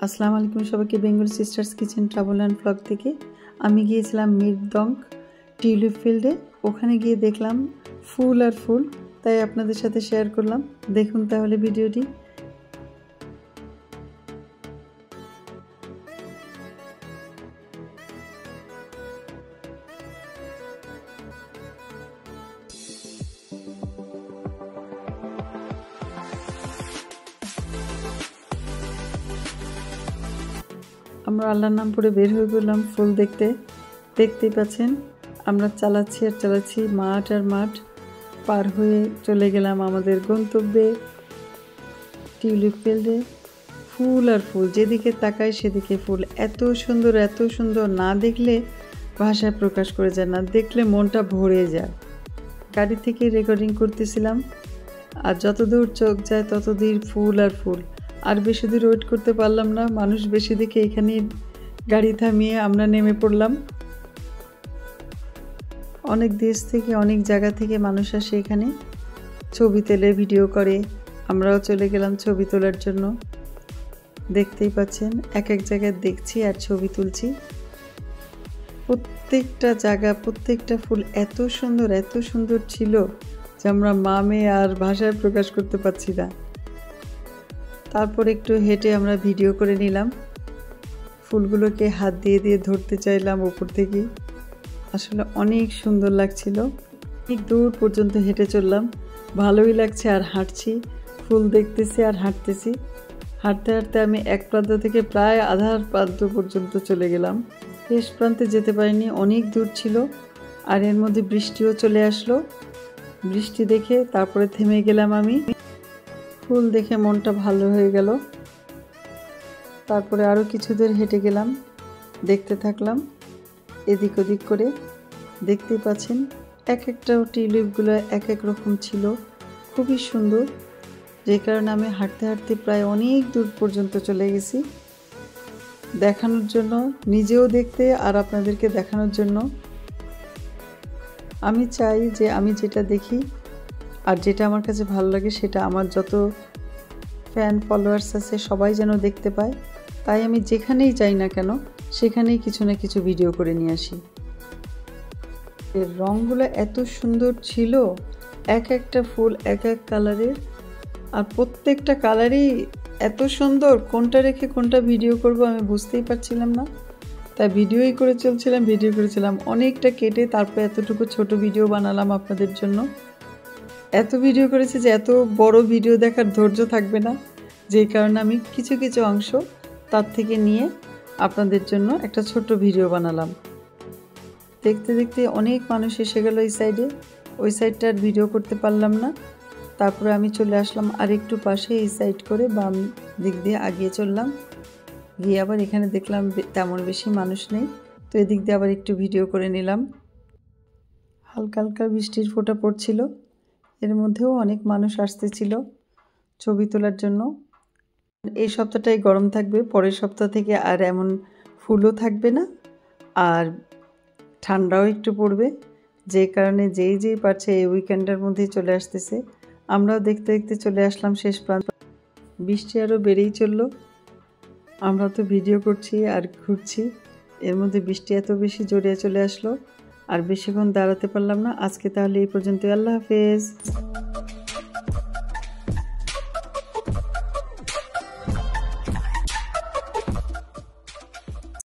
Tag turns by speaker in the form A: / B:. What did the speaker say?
A: আসসালামু আলাইকুম সবাইকে Bengal sisters kitchen travel and blog থেকে আমি গিয়েছিলাম মিরদং টিউলিপ ফিল্ডে। ওখানে গিয়ে দেখলাম ফুল আর ফুল, তাই আপনাদের সাথে শেয়ার করলাম। দেখুন তাহলে ভিডিওটি। আমরা আল্লাহর নাম পড়ে বের হয়ে পড়লাম ফুল দেখতে। দেখতেই পাচ্ছেন আমরা চালাচ্ছি আর চালাচ্ছি, মাঠ আর মাঠ পার হয়ে চলে গেলাম আমাদের গন্তব্যে টিউলিপ ফিল্ডে। ফুল আর ফুল, যেদিকে তাকাই সেদিকে ফুল। এত সুন্দর না দেখলে ভাষায় প্রকাশ করে যায় না, দেখলে মনটা ভরে যায়। গাড়ি থেকে রেকর্ডিং করতেছিলাম, আর যতদূর চোখ যায় ততদূর ফুল আর ফুল। আর বেশি দূর ওয়েট করতে পারলাম না, মানুষ বেশি দেখে এখানে গাড়ি থামিয়ে আমরা নেমে পড়লাম। অনেক দেশ থেকে অনেক জায়গা থেকে মানুষ আসে এখানে ছবি তোলে, ভিডিও করে। আমরাও চলে গেলাম ছবি তোলার জন্য। দেখতেই পাচ্ছেন এক এক জায়গায় দেখছি আর ছবি তুলছি। প্রত্যেকটা জায়গা, প্রত্যেকটা ফুল এত সুন্দর ছিল যে আমরা মামে আর ভাষায় প্রকাশ করতে পারছি না। তারপর একটু হেঁটে আমরা ভিডিও করে নিলাম। ফুলগুলোকে হাত দিয়ে ধরতে চাইলাম উপর থেকে। আসলে অনেক সুন্দর লাগছিল। অনেক দূর পর্যন্ত হেঁটে চললাম, ভালোই লাগছে। আর হাঁটছি, ফুল দেখতেছি আর হাঁটতেছি। হাঁটতে হাঁটতে আমি এক প্রান্ত থেকে প্রায় আধার প্রান্ত পর্যন্ত চলে গেলাম। শেষ প্রান্তে যেতে পারিনি, অনেক দূর ছিল। আর এর মধ্যে বৃষ্টিও চলে আসলো। বৃষ্টি দেখে তারপরে থেমে গেলাম আমি। ফুল দেখে মনটা ভালো হয়ে গেল। তারপরে আরও কিছু দূর হেঁটে গেলাম, দেখতে থাকলাম এদিক ওদিক করে। দেখতেই পাচ্ছেন এক একটা টিউলিপগুলো এক এক রকম ছিল, খুবই সুন্দর। যে কারণে আমি হাঁটতে হাঁটতে প্রায় অনেক দূর পর্যন্ত চলে গেছি দেখানোর জন্য, নিজেও দেখতে আর আপনাদেরকে দেখানোর জন্য। আমি চাই যে আমি যেটা দেখি আর যেটা আমার কাছে ভালো লাগে সেটা আমার যত ফ্যান ফলোয়ার্স আছে সবাই যেন দেখতে পায়। তাই আমি যেখানেই যাই না কেন সেখানেই কিছু না কিছু ভিডিও করে নিয়ে আসি। এর রঙগুলো এত সুন্দর ছিল, এক একটা ফুল এক এক কালারের, আর প্রত্যেকটা কালারই এত সুন্দর। কোনটা রেখে কোনটা ভিডিও করব আমি বুঝতেই পারছিলাম না, তাই ভিডিও করেছিলাম অনেকটা কেটে। তারপর এতটুকু ছোট ভিডিও বানালাম আপনাদের জন্য। এত ভিডিও করেছি যে এত বড় ভিডিও দেখার ধৈর্য থাকবে না, যেই কারণে আমি কিছু কিছু অংশ তার থেকে নিয়ে আপনাদের জন্য একটা ছোট্ট ভিডিও বানালাম। দেখতে দেখতে অনেক মানুষ এসে গেল এই সাইডে, ওই সাইডটার ভিডিও করতে পারলাম না। তারপরে আমি চলে আসলাম আর একটু পাশে, এই সাইড করে বাম দিক দিয়ে আগিয়ে চললাম। গিয়ে আবার এখানে দেখলাম তেমন বেশি মানুষ নেই, তো এদিক দিয়ে আবার একটু ভিডিও করে নিলাম। হালকা হালকা বৃষ্টির ফোঁটা পড়ছিল, এর মধ্যেও অনেক মানুষ আসতেছিল ছবি তোলার জন্য। এই সপ্তাহটাই গরম থাকবে, পরের সপ্তাহ থেকে আর এমন ফুলও থাকবে না, আর ঠান্ডাও একটু পড়বে। যে কারণে যেই পারছে এই উইকেন্ডের মধ্যেই চলে আসতেছে। আমরাও দেখতে দেখতে চলে আসলাম শেষ প্রান্ত। বৃষ্টি আরও বেড়েই চললো। আমরা তো ভিডিও করছি আর ঘুরছি, এর মধ্যে বৃষ্টি এত বেশি জোরে চলে আসলো, আর বেশিক্ষণ দাঁড়াতে পারলাম না। আজকে তাহলে এই পর্যন্ত, আল্লাহ হাফেজ।